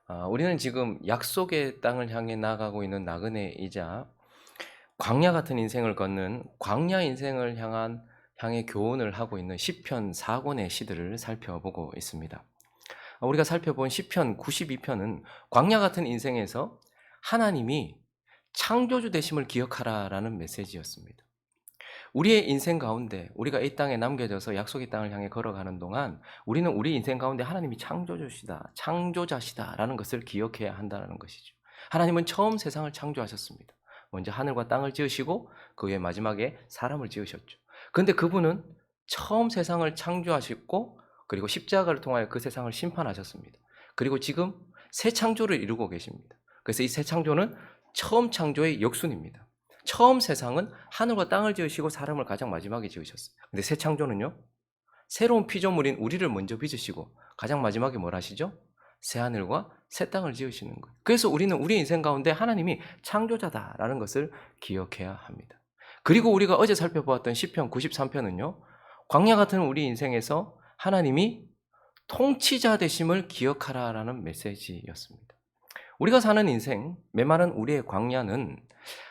우리는 지금 약속의 땅을 향해 나아가고 있는 나그네이자 광야 같은 인생을 걷는 광야 인생을 향해 교훈을 하고 있는 시편 4권의 시들을 살펴보고 있습니다. 우리가 살펴본 시편 92편은 광야 같은 인생에서 하나님이 창조주 되심을 기억하라라는 메시지였습니다. 우리의 인생 가운데 우리가 이 땅에 남겨져서 약속의 땅을 향해 걸어가는 동안 우리는 우리 인생 가운데 하나님이 창조주시다, 창조자시다라는 것을 기억해야 한다는 것이죠. 하나님은 처음 세상을 창조하셨습니다. 먼저 하늘과 땅을 지으시고 그 후에 마지막에 사람을 지으셨죠. 그런데 그분은 처음 세상을 창조하셨고 그리고 십자가를 통하여 그 세상을 심판하셨습니다. 그리고 지금 새 창조를 이루고 계십니다. 그래서 이 새 창조는 처음 창조의 역순입니다. 처음 세상은 하늘과 땅을 지으시고 사람을 가장 마지막에 지으셨어요. 근데 새 창조는요, 새로운 피조물인 우리를 먼저 빚으시고 가장 마지막에 뭘 하시죠? 새 하늘과 새 땅을 지으시는 거예요. 그래서 우리는 우리 인생 가운데 하나님이 창조자다라는 것을 기억해야 합니다. 그리고 우리가 어제 살펴보았던 시편 93편은요, 광야 같은 우리 인생에서 하나님이 통치자 되심을 기억하라라는 메시지였습니다. 우리가 사는 인생, 메마른 우리의 광야는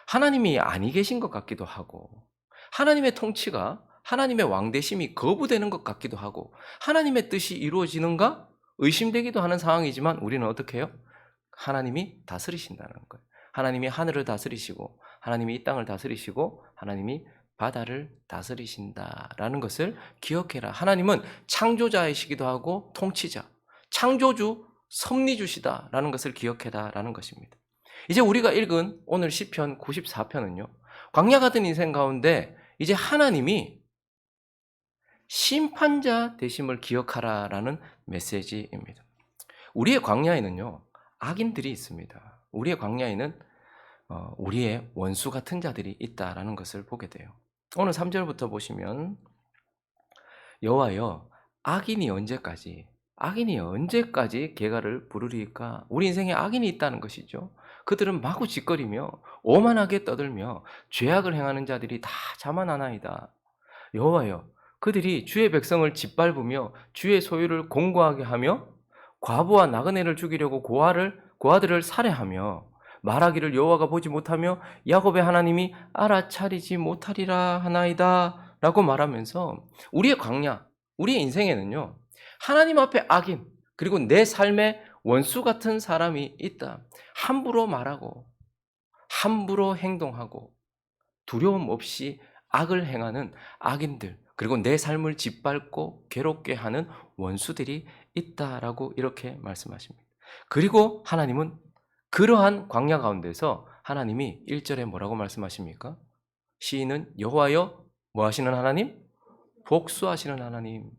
하나님이 아니 계신 것 같기도 하고, 하나님의 통치가, 하나님의 왕되심이 거부되는 것 같기도 하고, 하나님의 뜻이 이루어지는가 의심되기도 하는 상황이지만 우리는 어떻게 해요? 하나님이 다스리신다는 거예요. 하나님이 하늘을 다스리시고, 하나님이 이 땅을 다스리시고, 하나님이 바다를 다스리신다라는 것을 기억해라. 하나님은 창조자이시기도 하고 통치자, 창조주, 섭리주시다라는 것을 기억해라라는 것입니다. 이제 우리가 읽은 오늘 시편 94편은요. 광야 같은 인생 가운데 이제 하나님이 심판자 되심을 기억하라라는 메시지입니다. 우리의 광야에는요. 악인들이 있습니다. 우리의 광야에는 우리의 원수 같은 자들이 있다라는 것을 보게 돼요. 오늘 3절부터 보시면 여호와여 악인이 언제까지 계가를 부르리까? 우리 인생에 악인이 있다는 것이죠. 그들은 마구 짓거리며 오만하게 떠들며 죄악을 행하는 자들이 다 자만하나이다. 여호와여 그들이 주의 백성을 짓밟으며 주의 소유를 공고하게 하며 과부와 나그네를 죽이려고 고아들을 살해하며 말하기를 여호와가 보지 못하며 야곱의 하나님이 알아차리지 못하리라 하나이다 라고 말하면서 우리의 광야, 우리의 인생에는요 하나님 앞에 악인 그리고 내 삶에 원수 같은 사람이 있다. 함부로 말하고 함부로 행동하고 두려움 없이 악을 행하는 악인들 그리고 내 삶을 짓밟고 괴롭게 하는 원수들이 있다라고 이렇게 말씀하십니다. 그리고 하나님은 그러한 광야 가운데서 하나님이 1절에 뭐라고 말씀하십니까? 시인은 여호와여 뭐 하시는 하나님? 복수하시는 하나님.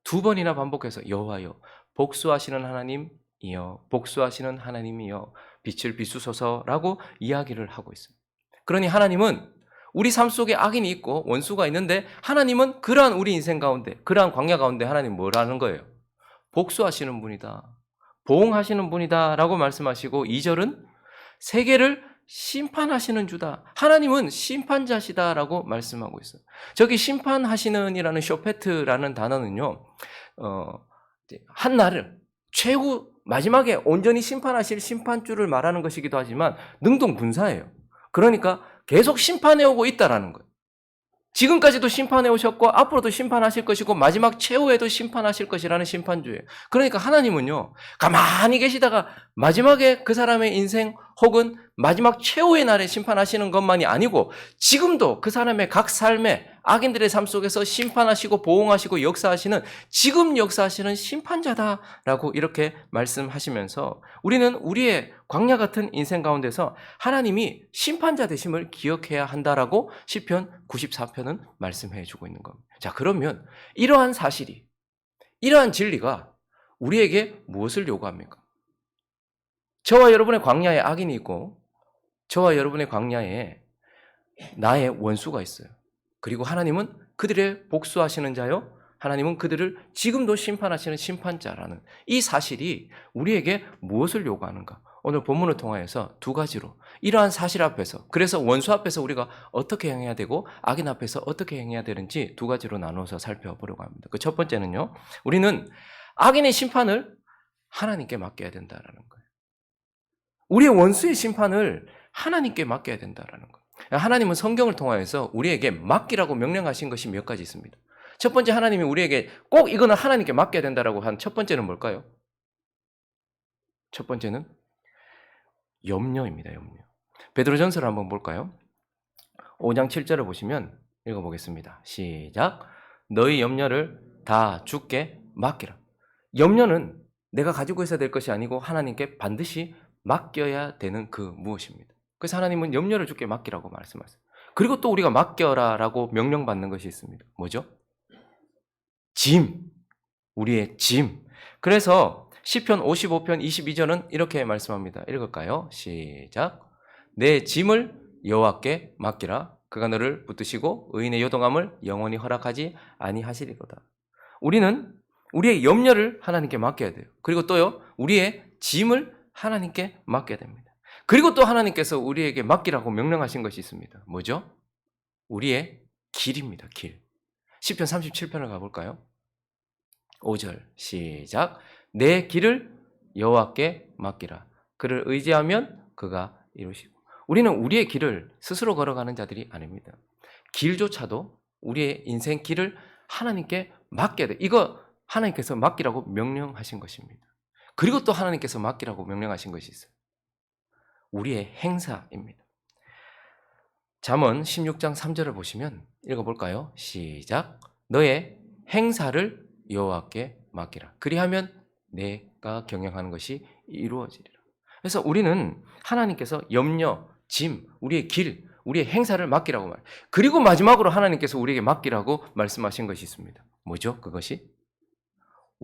두 번이나 반복해서 여호와여 복수하시는 하나님이여 복수하시는 하나님이여 빛을 비추소서라고 이야기를 하고 있습니다. 그러니 하나님은 우리 삶 속에 악인이 있고 원수가 있는데 하나님은 그러한 우리 인생 가운데 그러한 광야 가운데 하나님 뭐라는 거예요? 복수하시는 분이다. 보응하시는 분이다 라고 말씀하시고 2절은 세계를 심판하시는 주다. 하나님은 심판자시다 라고 말씀하고 있어요. 저기 심판하시는 이라는 쇼페트라는 단어는요. 한 날을 최후 마지막에 온전히 심판하실 심판주를 말하는 것이기도 하지만 능동분사예요. 그러니까 계속 심판해 오고 있다라는 거예요. 지금까지도 심판해 오셨고 앞으로도 심판하실 것이고 마지막 최후에도 심판하실 것이라는 심판주예요. 그러니까 하나님은요. 가만히 계시다가 마지막에 그 사람의 인생 혹은 마지막 최후의 날에 심판하시는 것만이 아니고 지금도 그 사람의 각 삶에 악인들의 삶 속에서 심판하시고 보응하시고 역사하시는 지금 역사하시는 심판자다라고 이렇게 말씀하시면서 우리는 우리의 광야 같은 인생 가운데서 하나님이 심판자 되심을 기억해야 한다라고 시편 94편은 말씀해 주고 있는 겁니다. 자, 그러면 이러한 사실이 이러한 진리가 우리에게 무엇을 요구합니까? 저와 여러분의 광야에 악인이 있고 저와 여러분의 광야에 나의 원수가 있어요. 그리고 하나님은 그들의 복수하시는 자요. 하나님은 그들을 지금도 심판하시는 심판자라는 이 사실이 우리에게 무엇을 요구하는가? 오늘 본문을 통하여서 두 가지로 이러한 사실 앞에서 그래서 원수 앞에서 우리가 어떻게 행해야 되고 악인 앞에서 어떻게 행해야 되는지 두 가지로 나눠서 살펴보려고 합니다. 그 첫 번째는요. 우리는 악인의 심판을 하나님께 맡겨야 된다는 거예요. 우리의 원수의 심판을 하나님께 맡겨야 된다라는 거예요. 하나님은 성경을 통하여서 우리에게 맡기라고 명령하신 것이 몇 가지 있습니다. 첫 번째, 하나님이 우리에게 꼭 이거는 하나님께 맡겨야 된다라고 한 첫 번째는 뭘까요? 첫 번째는 염려입니다. 염려. 베드로전서를 한번 볼까요? 5장 7절을 보시면 읽어보겠습니다. 시작. 너희 염려를 다 주께 맡기라. 염려는 내가 가지고 있어야 될 것이 아니고 하나님께 반드시 맡겨야 되는 그 무엇입니다. 그래서 하나님은 염려를 주께 맡기라고 말씀하세요. 그리고 또 우리가 맡겨라라고 명령받는 것이 있습니다. 뭐죠? 짐. 우리의 짐. 그래서 시편 55편 22절은 이렇게 말씀합니다. 읽을까요? 시작. 내 짐을 여호와께 맡기라. 그가 너를 붙드시고 의인의 요동함을 영원히 허락하지 아니하시리로다. 우리는 우리의 염려를 하나님께 맡겨야 돼요. 그리고 또요, 우리의 짐을 하나님께 맡겨야 됩니다. 그리고 또 하나님께서 우리에게 맡기라고 명령하신 것이 있습니다. 뭐죠? 우리의 길입니다. 길. 시편 37편을 가볼까요? 5절 시작. 내 길을 여호와께 맡기라. 그를 의지하면 그가 이루시고. 우리는 우리의 길을 스스로 걸어가는 자들이 아닙니다. 길조차도 우리의 인생 길을 하나님께 맡겨야 돼. 이거 하나님께서 맡기라고 명령하신 것입니다. 그리고 또 하나님께서 맡기라고 명령하신 것이 있어요. 우리의 행사입니다. 잠언 16장 3절을 보시면 읽어볼까요? 시작. 너의 행사를 여호와께 맡기라. 그리하면 내가 경영하는 것이 이루어지리라. 그래서 우리는 하나님께서 염려, 짐, 우리의 길, 우리의 행사를 맡기라고 말해요. 그리고 마지막으로 하나님께서 우리에게 맡기라고 말씀하신 것이 있습니다. 뭐죠? 그것이?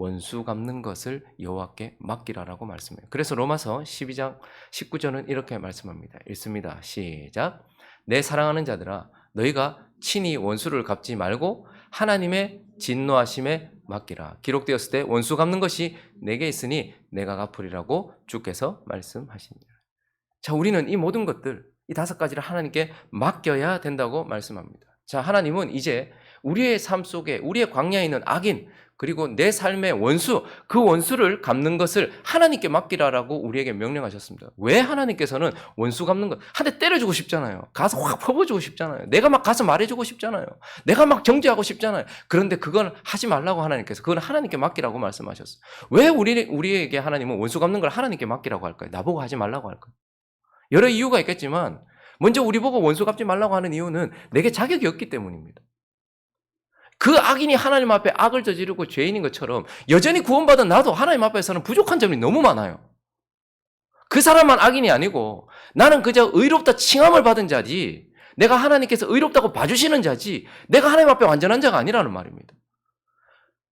원수 갚는 것을 여호와께 맡기라라고 말씀해요. 그래서 로마서 12장 19절은 이렇게 말씀합니다. 읽습니다. 시작. 내 사랑하는 자들아, 너희가 친히 원수를 갚지 말고 하나님의 진노하심에 맡기라. 기록되었을 때 원수 갚는 것이 내게 있으니 내가 갚으리라고 주께서 말씀하십니다. 자, 우리는 이 모든 것들, 이 5가지를 하나님께 맡겨야 된다고 말씀합니다. 자, 하나님은 이제 우리의 삶 속에, 우리의 광야에 있는 악인, 그리고 내 삶의 원수, 그 원수를 갚는 것을 하나님께 맡기라라고 우리에게 명령하셨습니다. 왜 하나님께서는 원수 갚는 것, 한 대 때려주고 싶잖아요. 가서 확 퍼부어주고 싶잖아요. 내가 막 가서 말해주고 싶잖아요. 내가 막 정죄하고 싶잖아요. 그런데 그건 하지 말라고 하나님께서, 그건 하나님께 맡기라고 말씀하셨어요. 왜 우리에게 하나님은 원수 갚는 걸 하나님께 맡기라고 할까요? 나보고 하지 말라고 할까요? 여러 이유가 있겠지만 먼저 우리 보고 원수 갚지 말라고 하는 이유는 내게 자격이 없기 때문입니다. 그 악인이 하나님 앞에 악을 저지르고 죄인인 것처럼 여전히 구원받은 나도 하나님 앞에서는 부족한 점이 너무 많아요. 그 사람만 악인이 아니고 나는 그저 의롭다 칭함을 받은 자지, 내가 하나님께서 의롭다고 봐주시는 자지, 내가 하나님 앞에 완전한 자가 아니라는 말입니다.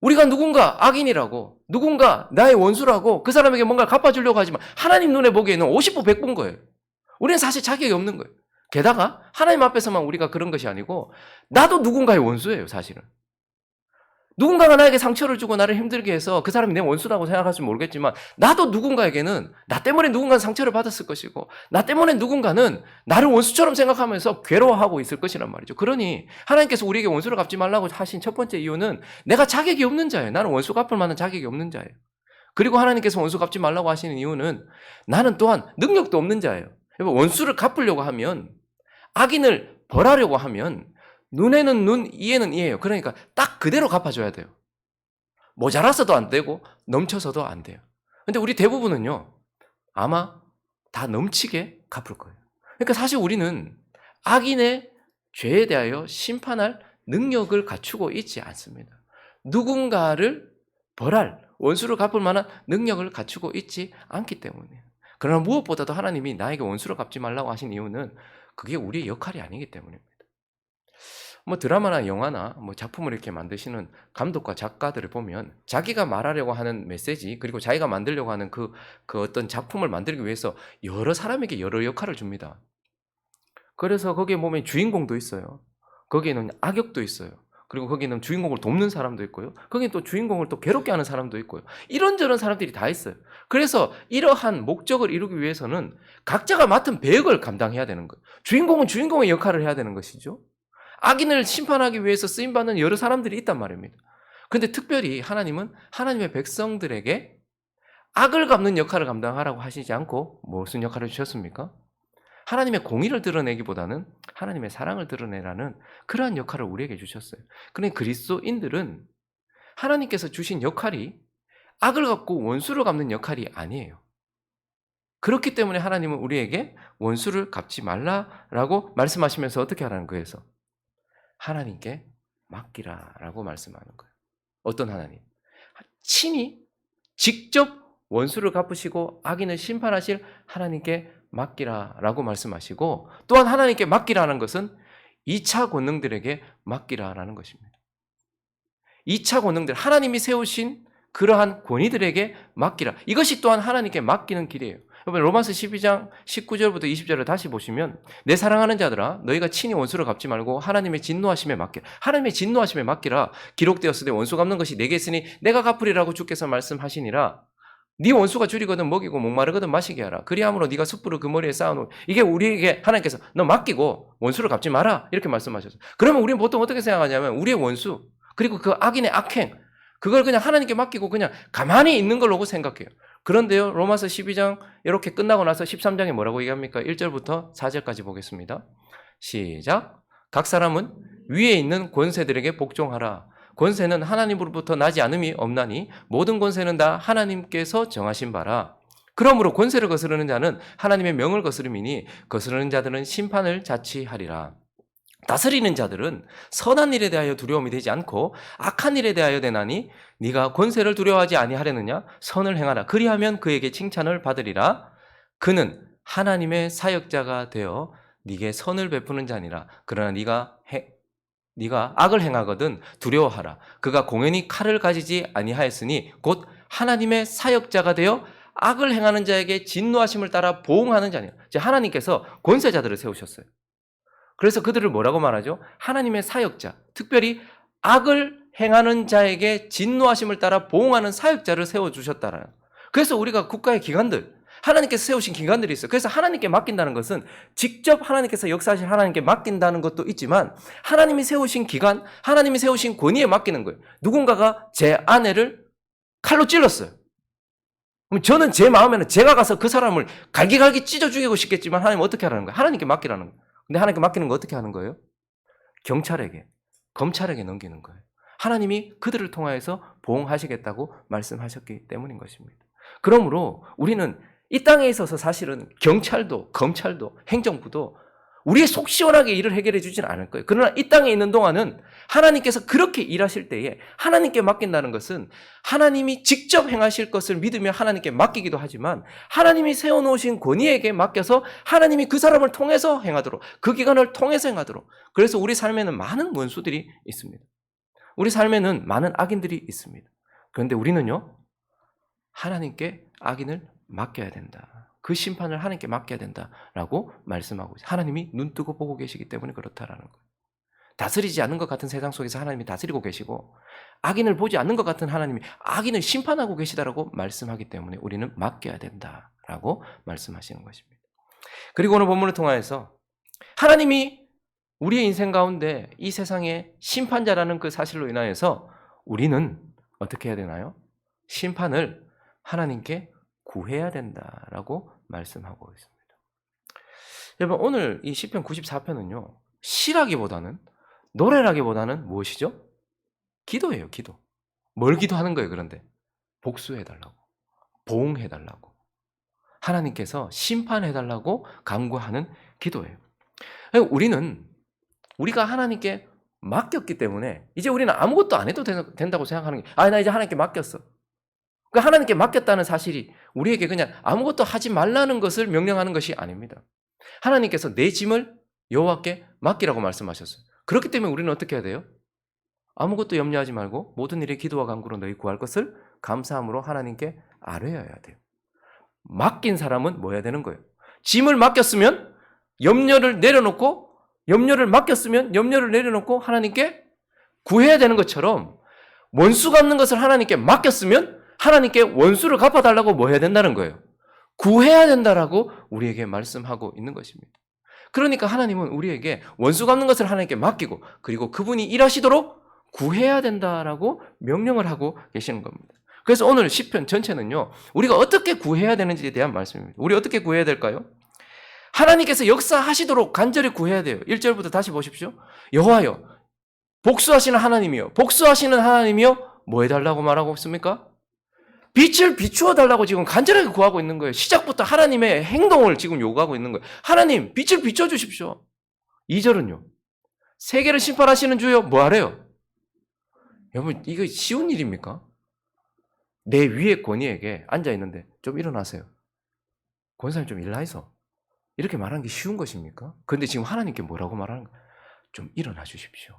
우리가 누군가 악인이라고, 누군가 나의 원수라고 그 사람에게 뭔가를 갚아주려고 하지만 하나님 눈에 보기에는 50부 100부인 거예요. 우리는 사실 자격이 없는 거예요. 게다가 하나님 앞에서만 우리가 그런 것이 아니고 나도 누군가의 원수예요, 사실은. 누군가가 나에게 상처를 주고 나를 힘들게 해서 그 사람이 내 원수라고 생각할지 모르겠지만 나도 누군가에게는 나 때문에 누군가는 상처를 받았을 것이고 나 때문에 누군가는 나를 원수처럼 생각하면서 괴로워하고 있을 것이란 말이죠. 그러니 하나님께서 우리에게 원수를 갚지 말라고 하신 첫 번째 이유는 내가 자격이 없는 자예요. 나는 원수 갚을 만한 자격이 없는 자예요. 그리고 하나님께서 원수 갚지 말라고 하시는 이유는 나는 또한 능력도 없는 자예요. 원수를 갚으려고 하면, 악인을 벌하려고 하면 눈에는 눈, 이에는 이예요. 그러니까 딱 그대로 갚아줘야 돼요. 모자라서도 안 되고 넘쳐서도 안 돼요. 근데 우리 대부분은요, 아마 다 넘치게 갚을 거예요. 그러니까 사실 우리는 악인의 죄에 대하여 심판할 능력을 갖추고 있지 않습니다. 누군가를 벌할, 원수를 갚을 만한 능력을 갖추고 있지 않기 때문이에요. 그러나 무엇보다도 하나님이 나에게 원수를 갚지 말라고 하신 이유는 그게 우리의 역할이 아니기 때문입니다. 뭐 드라마나 영화나 뭐 작품을 이렇게 만드시는 감독과 작가들을 보면 자기가 말하려고 하는 메시지, 그리고 자기가 만들려고 하는 그 어떤 작품을 만들기 위해서 여러 사람에게 여러 역할을 줍니다. 그래서 거기에 보면 주인공도 있어요. 거기에는 악역도 있어요. 그리고 거기는 주인공을 돕는 사람도 있고요. 거기는 또 주인공을 또 괴롭게 하는 사람도 있고요. 이런저런 사람들이 다 있어요. 그래서 이러한 목적을 이루기 위해서는 각자가 맡은 배역을 감당해야 되는 거예요. 주인공은 주인공의 역할을 해야 되는 것이죠. 악인을 심판하기 위해서 쓰임받는 여러 사람들이 있단 말입니다. 그런데 특별히 하나님은 하나님의 백성들에게 악을 갚는 역할을 감당하라고 하시지 않고 무슨 역할을 주셨습니까? 하나님의 공의를 드러내기보다는 하나님의 사랑을 드러내라는 그러한 역할을 우리에게 주셨어요. 그러니 그리스도인들은 하나님께서 주신 역할이 악을 갚고 원수를 갚는 역할이 아니에요. 그렇기 때문에 하나님은 우리에게 원수를 갚지 말라라고 말씀하시면서 어떻게 하라는 거예요? 하나님께 맡기라라고 말씀하는 거예요. 어떤 하나님? 친히 직접 원수를 갚으시고 악인을 심판하실 하나님께 맡기라라고 말씀하시고, 또한 하나님께 맡기라는 것은 2차 권능들에게 맡기라라는 것입니다. 2차 권능들, 하나님이 세우신 그러한 권위들에게 맡기라. 이것이 또한 하나님께 맡기는 길이에요. 여러분 로마서 12장 19절부터 20절을 다시 보시면, 내 사랑하는 자들아 너희가 친히 원수를 갚지 말고 하나님의 진노하심에 맡기라. 하나님의 진노하심에 맡기라. 기록되었으되 원수 갚는 것이 내게 있으니 내가 갚으리라고 주께서 말씀하시니라. 네 원수가 줄이거든 먹이고 목마르거든 마시게 하라. 그리함으로 네가 숯불을 그 머리에 쌓아놓은, 이게 우리에게 하나님께서 너 맡기고 원수를 갚지 마라 이렇게 말씀하셨어요. 그러면 우리는 보통 어떻게 생각하냐면 우리의 원수 그리고 그 악인의 악행, 그걸 그냥 하나님께 맡기고 그냥 가만히 있는 걸로 생각해요. 그런데요, 로마서 12장 이렇게 끝나고 나서 13장에 뭐라고 얘기합니까? 1절부터 4절까지 보겠습니다. 시작. 각 사람은 위에 있는 권세들에게 복종하라. 권세는 하나님으로부터 나지 않음이 없나니 모든 권세는 다 하나님께서 정하신 바라. 그러므로 권세를 거스르는 자는 하나님의 명을 거스름이니 거스르는 자들은 심판을 자취하리라. 다스리는 자들은 선한 일에 대하여 두려움이 되지 않고 악한 일에 대하여 되나니 네가 권세를 두려워하지 아니하려느냐? 선을 행하라. 그리하면 그에게 칭찬을 받으리라. 그는 하나님의 사역자가 되어 네게 선을 베푸는 자니라. 그러나 네가 악을 행하거든 두려워하라. 그가 공연히 칼을 가지지 아니하였으니 곧 하나님의 사역자가 되어 악을 행하는 자에게 진노하심을 따라 보응하는 자니라. 하나님께서 권세자들을 세우셨어요. 그래서 그들을 뭐라고 말하죠? 하나님의 사역자, 특별히 악을 행하는 자에게 진노하심을 따라 보응하는 사역자를 세워주셨다라는. 그래서 우리가 국가의 기관들, 하나님께서 세우신 기관들이 있어요. 그래서 하나님께 맡긴다는 것은 직접 하나님께서 역사하실 하나님께 맡긴다는 것도 있지만, 하나님이 세우신 기관, 하나님이 세우신 권위에 맡기는 거예요. 누군가가 제 아내를 칼로 찔렀어요. 그럼 저는 제 마음에는 제가 가서 그 사람을 갈기갈기 찢어 죽이고 싶겠지만, 하나님은 어떻게 하라는 거예요? 하나님께 맡기라는 거예요. 근데 하나님께 맡기는 거 어떻게 하는 거예요? 경찰에게, 검찰에게 넘기는 거예요. 하나님이 그들을 통하여서 보응하시겠다고 말씀하셨기 때문인 것입니다. 그러므로 우리는 이 땅에 있어서 사실은 경찰도, 검찰도, 행정부도 우리의 속 시원하게 일을 해결해 주지는 않을 거예요. 그러나 이 땅에 있는 동안은 하나님께서 그렇게 일하실 때에 하나님께 맡긴다는 것은 하나님이 직접 행하실 것을 믿으며 하나님께 맡기기도 하지만, 하나님이 세워놓으신 권위에게 맡겨서 하나님이 그 사람을 통해서 행하도록, 그 기관을 통해서 행하도록. 그래서 우리 삶에는 많은 원수들이 있습니다. 우리 삶에는 많은 악인들이 있습니다. 그런데 우리는요, 하나님께 악인을 맡겨야 된다. 그 심판을 하나님께 맡겨야 된다라고 말씀하고 있어요. 하나님이 눈뜨고 보고 계시기 때문에 그렇다라는 거예요. 다스리지 않는 것 같은 세상 속에서 하나님이 다스리고 계시고, 악인을 보지 않는 것 같은 하나님이 악인을 심판하고 계시다라고 말씀하기 때문에 우리는 맡겨야 된다라고 말씀하시는 것입니다. 그리고 오늘 본문을 통하여서 하나님이 우리의 인생 가운데 이 세상의 심판자라는 그 사실로 인하여서 우리는 어떻게 해야 되나요? 심판을 하나님께 구해야 된다라고 말씀하고 있습니다. 여러분, 오늘 이 시편 94편은요, 시라기보다는, 노래라기보다는 무엇이죠? 기도예요, 기도. 뭘 기도하는 거예요, 그런데? 복수해달라고, 보응해달라고, 하나님께서 심판해달라고 간구하는 기도예요. 우리가 하나님께 맡겼기 때문에 이제 우리는 아무것도 안 해도 된다고 생각하는 게, 나 이제 하나님께 맡겼어. 그러니까 하나님께 맡겼다는 사실이 우리에게 그냥 아무것도 하지 말라는 것을 명령하는 것이 아닙니다. 하나님께서 내 짐을 여호와께 맡기라고 말씀하셨어요. 그렇기 때문에 우리는 어떻게 해야 돼요? 아무것도 염려하지 말고 모든 일에 기도와 간구로 너희 구할 것을 감사함으로 하나님께 아뢰어야 돼요. 맡긴 사람은 뭐 해야 되는 거예요? 짐을 맡겼으면 염려를 내려놓고, 염려를 맡겼으면 염려를 내려놓고 하나님께 구해야 되는 것처럼, 원수 갚는 것을 하나님께 맡겼으면 하나님께 원수를 갚아달라고 뭐 해야 된다는 거예요? 구해야 된다라고 우리에게 말씀하고 있는 것입니다. 그러니까 하나님은 우리에게 원수 갚는 것을 하나님께 맡기고, 그리고 그분이 일하시도록 구해야 된다라고 명령을 하고 계시는 겁니다. 그래서 오늘 시편 전체는요, 우리가 어떻게 구해야 되는지에 대한 말씀입니다. 우리 어떻게 구해야 될까요? 하나님께서 역사하시도록 간절히 구해야 돼요. 1절부터 다시 보십시오. 여호와여, 복수하시는 하나님이요, 복수하시는 하나님이요, 뭐 해달라고 말하고 있습니까? 빛을 비추어 달라고 지금 간절하게 구하고 있는 거예요. 시작부터 하나님의 행동을 지금 요구하고 있는 거예요. 하나님, 빛을 비춰 주십시오. 2절은요. 세계를 심판하시는 주요, 뭐 하래요? 여러분, 이거 쉬운 일입니까? 내 위의 권위에게 앉아 있는데 좀 일어나세요. 권사님 좀 일어나서. 이렇게 말하는 게 쉬운 것입니까? 그런데 지금 하나님께 뭐라고 말하는 거예요? 좀 일어나 주십시오.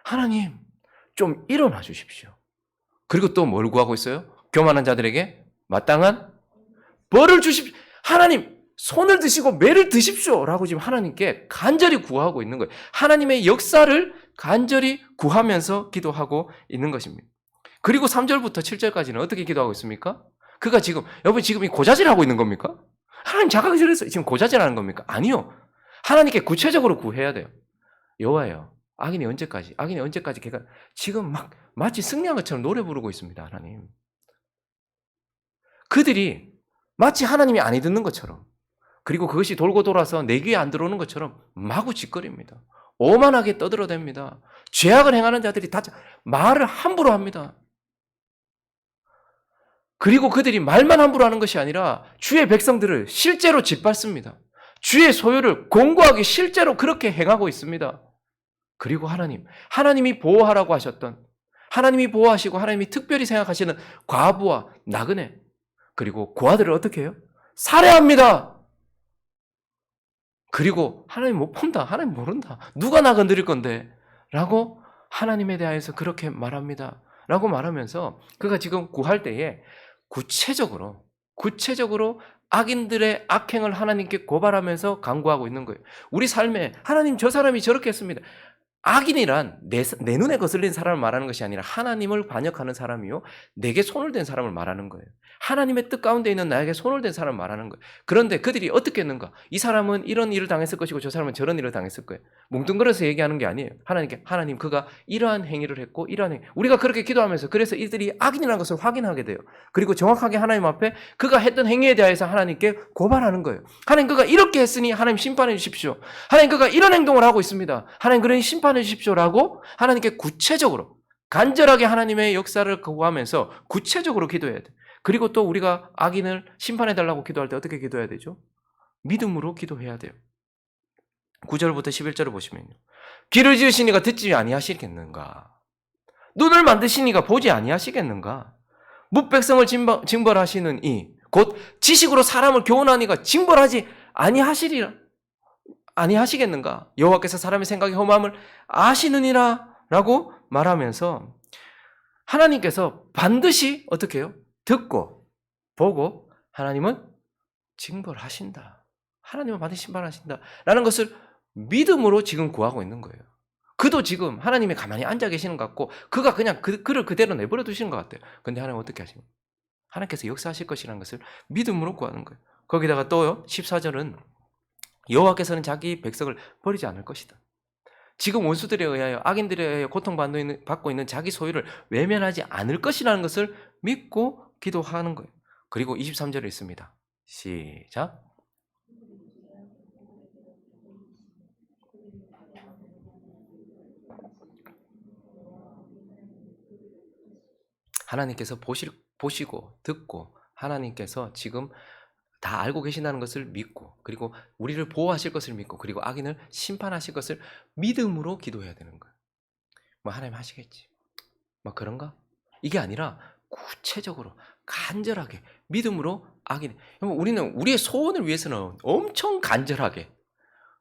하나님, 좀 일어나 주십시오. 그리고 또 뭘 구하고 있어요? 교만한 자들에게 마땅한 벌을 주십시오. 하나님, 손을 드시고 매를 드십시오. 라고 지금 하나님께 간절히 구하고 있는 거예요. 하나님의 역사를 간절히 구하면서 기도하고 있는 것입니다. 그리고 3절부터 7절까지는 어떻게 기도하고 있습니까? 그가 지금, 여러분 지금 이 고자질하고 있는 겁니까? 하나님 자각이 들었어요. 지금 고자질하는 겁니까? 아니요. 하나님께 구체적으로 구해야 돼요. 여호와여, 악인이 언제까지 걔가 지금 막 마치 승리한 것처럼 노래 부르고 있습니다. 하나님. 그들이 마치 하나님이 아니 듣는 것처럼, 그리고 그것이 돌고 돌아서 내 귀에 안 들어오는 것처럼 마구 짓거립니다. 오만하게 떠들어댑니다. 죄악을 행하는 자들이 다 말을 함부로 합니다. 그리고 그들이 말만 함부로 하는 것이 아니라 주의 백성들을 실제로 짓밟습니다. 주의 소유를 공고하게 실제로 그렇게 행하고 있습니다. 그리고 하나님이 보호하라고 하셨던, 하나님이 보호하시고 하나님이 특별히 생각하시는 과부와 나그네, 그리고 고아들을 어떻게 해요? 살해합니다. 그리고 하나님 못 본다, 하나님 모른다, 누가 나 건드릴 건데 라고 하나님에 대해서 그렇게 말합니다. 라고 말하면서 그가 지금 구할 때에 구체적으로 악인들의 악행을 하나님께 고발하면서 간구하고 있는 거예요. 우리 삶에 하나님, 저 사람이 저렇게 했습니다. 악인이란 내 눈에 거슬린 사람을 말하는 것이 아니라 하나님을 반역하는 사람이요, 내게 손을 댄 사람을 말하는 거예요. 하나님의 뜻 가운데 있는 나에게 손을 댄 사람을 말하는 거예요. 그런데 그들이 어떻게 했는가? 이 사람은 이런 일을 당했을 것이고 저 사람은 저런 일을 당했을 거예요. 뭉뚱그려서 얘기하는 게 아니에요. 하나님 그가 이러한 행위를 했고 이러한 행위, 우리가 그렇게 기도하면서 그래서 이들이 악인이라는 것을 확인하게 돼요. 그리고 정확하게 하나님 앞에 그가 했던 행위에 대해서 하나님께 고발하는 거예요. 하나님, 그가 이렇게 했으니 하나님 심판해 주십시오. 하나님, 그가 이런 행동을 하고 있습니다. 하나님, 그러니 심판해 주십시오라고 하나님께 구체적으로 간절하게 하나님의 역사를 구하면서 구체적으로 기도해야 돼. 그리고 또 우리가 악인을 심판해달라고 기도할 때 어떻게 기도해야 되죠? 믿음으로 기도해야 돼요. 9절부터 11절을 보시면요. 귀를 지으시니가 듣지 아니하시겠는가? 눈을 만드시니가 보지 아니하시겠는가? 뭇백성을 징벌하시는 이 곧 지식으로 사람을 교훈하니가 징벌하지 아니하시겠는가? 여호와께서 사람의 생각의 험함을 아시느니라 라고 말하면서 하나님께서 반드시 어떻게 해요? 듣고 보고 하나님은 징벌하신다. 하나님은 반드시 심판하신다 라는 것을 믿음으로 지금 구하고 있는 거예요. 그도 지금 하나님이 가만히 앉아 계시는 것 같고 그가 그냥 그를 그대로 내버려 두시는 것 같아요. 근데 하나님 어떻게 하십니까? 하나님께서 역사하실 것이라는 것을 믿음으로 구하는 거예요. 거기다가 또요, 14절은 여호와께서는 자기 백성을 버리지 않을 것이다. 지금 원수들에 의하여, 악인들에 의하여 고통받고 있는 자기 소유를 외면하지 않을 것이라는 것을 믿고 기도하는 거예요. 그리고 23절에 있습니다. 시작. 하나님께서 보시고 듣고 하나님께서 지금 다 알고 계신다는 것을 믿고, 그리고 우리를 보호하실 것을 믿고, 그리고 악인을 심판하실 것을 믿음으로 기도해야 되는 거예요. 뭐 하나님 하시겠지, 뭐 그런가? 이게 아니라 구체적으로 간절하게 믿음으로 우리는 우리의 소원을 위해서는 엄청 간절하게,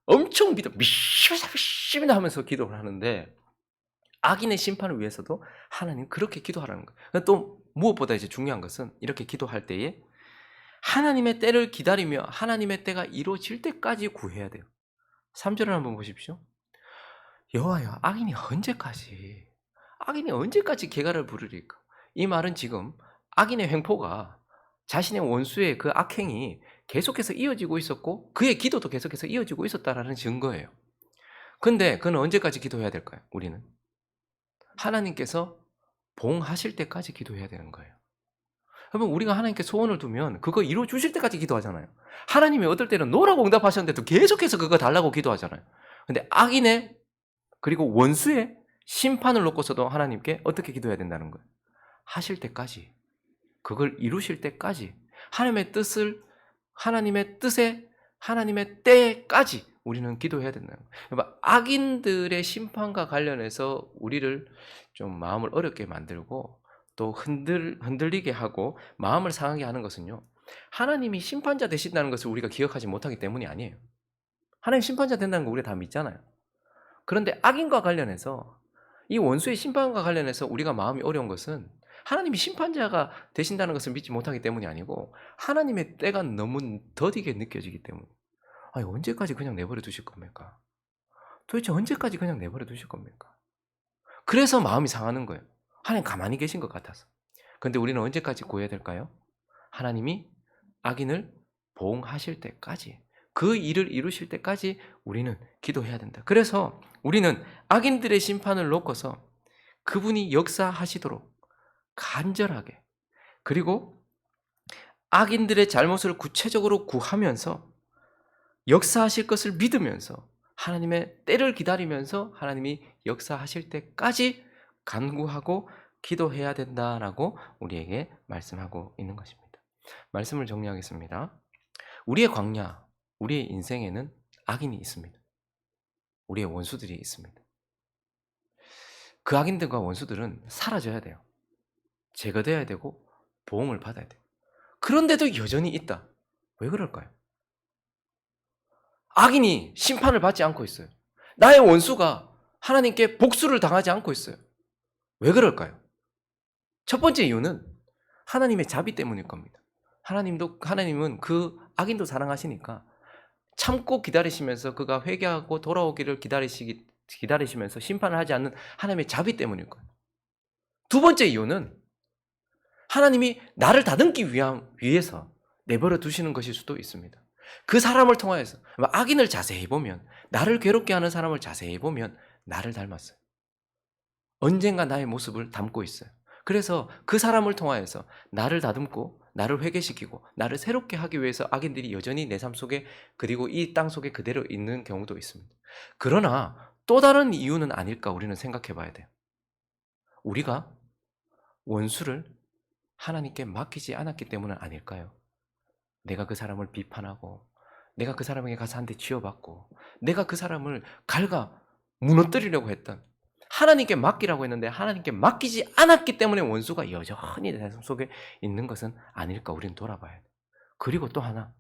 엄청 미시다 하면서 기도를 하는데, 악인의 심판을 위해서도 하나님 그렇게 기도하라는 거예요. 또 무엇보다 이제 중요한 것은 이렇게 기도할 때에 하나님의 때를 기다리며 하나님의 때가 이루어질 때까지 구해야 돼요. 3절을 한번 보십시오. 여호와여, 악인이 언제까지 개가를 부르리까? 이 말은 지금 악인의 횡포가, 자신의 원수의 그 악행이 계속해서 이어지고 있었고 그의 기도도 계속해서 이어지고 있었다라는 증거예요. 근데 그는 언제까지 기도해야 될까요? 우리는 하나님께서 봉하실 때까지 기도해야 되는 거예요. 여러분 우리가 하나님께 소원을 두면 그거 이루어 주실 때까지 기도하잖아요. 하나님이 어떨 때는 노라고 응답하셨는데도 계속해서 그거 달라고 기도하잖아요. 근데 악인의 그리고 원수의 심판을 놓고서도 하나님께 어떻게 기도해야 된다는 거예요. 하실 때까지, 그걸 이루실 때까지, 하나님의 뜻에 하나님의 때까지 우리는 기도해야 된다는 거예요. 그러니까 악인들의 심판과 관련해서 우리를 좀 마음을 어렵게 만들고 또 흔들리게 하고 마음을 상하게 하는 것은요, 하나님이 심판자 되신다는 것을 우리가 기억하지 못하기 때문이 아니에요. 하나님 심판자 된다는 거 우리가 다 믿잖아요. 그런데 악인과 관련해서, 이 원수의 심판과 관련해서 우리가 마음이 어려운 것은 하나님이 심판자가 되신다는 것을 믿지 못하기 때문이 아니고 하나님의 때가 너무 더디게 느껴지기 때문에, 아니 언제까지 그냥 내버려 두실 겁니까? 도대체 언제까지 그냥 내버려 두실 겁니까? 그래서 마음이 상하는 거예요. 하나님 가만히 계신 것 같아서. 그런데 우리는 언제까지 구해야 될까요? 하나님이 악인을 보응하실 때까지, 그 일을 이루실 때까지 우리는 기도해야 된다. 그래서 우리는 악인들의 심판을 놓고서 그분이 역사하시도록 간절하게, 그리고 악인들의 잘못을 구체적으로 구하면서 역사하실 것을 믿으면서 하나님의 때를 기다리면서 하나님이 역사하실 때까지 간구하고 기도해야 된다라고 우리에게 말씀하고 있는 것입니다. 말씀을 정리하겠습니다. 우리의 광야, 우리의 인생에는 악인이 있습니다. 우리의 원수들이 있습니다. 그 악인들과 원수들은 사라져야 돼요. 제거돼야 되고 보응을 받아야 돼요. 그런데도 여전히 있다. 왜 그럴까요? 악인이 심판을 받지 않고 있어요. 나의 원수가 하나님께 복수를 당하지 않고 있어요. 왜 그럴까요? 첫 번째 이유는 하나님의 자비 때문일 겁니다. 하나님은 그 악인도 사랑하시니까 참고 기다리시면서 그가 회개하고 돌아오기를 기다리시면서 심판을 하지 않는 하나님의 자비 때문일 거예요. 두 번째 이유는 하나님이 나를 다듬기 위해서 내버려 두시는 것일 수도 있습니다. 그 사람을 통하여서, 악인을 자세히 보면, 나를 괴롭게 하는 사람을 자세히 보면 나를 닮았어요. 언젠가 나의 모습을 담고 있어요. 그래서 그 사람을 통하여서 나를 다듬고 나를 회개시키고 나를 새롭게 하기 위해서 악인들이 여전히 내 삶 속에, 그리고 이 땅 속에 그대로 있는 경우도 있습니다. 그러나 또 다른 이유는 아닐까 우리는 생각해 봐야 돼요. 우리가 원수를 하나님께 맡기지 않았기 때문은 아닐까요? 내가 그 사람을 비판하고 내가 그 사람에게 가서 한 대 쥐어받고 내가 그 사람을 무너뜨리려고 했던, 하나님께 맡기라고 했는데 하나님께 맡기지 않았기 때문에 원수가 여전히 내 삶 속에 있는 것은 아닐까 우리는 돌아봐야 돼. 그리고 또 하나,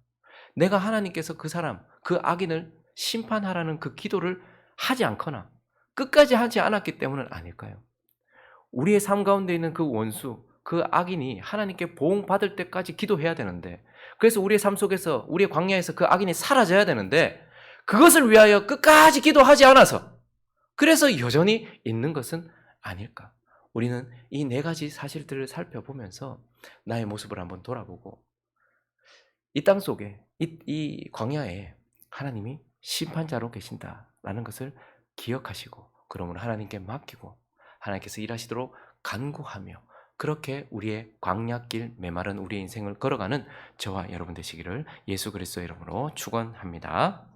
내가 하나님께서 그 악인을 심판하라는 그 기도를 하지 않거나 끝까지 하지 않았기 때문은 아닐까요? 우리의 삶 가운데 있는 그 원수, 그 악인이 하나님께 보응받을 때까지 기도해야 되는데, 그래서 우리의 삶 속에서, 우리의 광야에서 그 악인이 사라져야 되는데, 그것을 위하여 끝까지 기도하지 않아서 그래서 여전히 있는 것은 아닐까. 우리는 이 네 가지 사실들을 살펴보면서 나의 모습을 한번 돌아보고, 이 땅 속에, 이 광야에 하나님이 심판자로 계신다라는 것을 기억하시고, 그러므로 하나님께 맡기고 하나님께서 일하시도록 간구하며, 그렇게 우리의 광야길 메마른 우리의 인생을 걸어가는 저와 여러분 되시기를 예수 그리스도의 이름으로 축원합니다.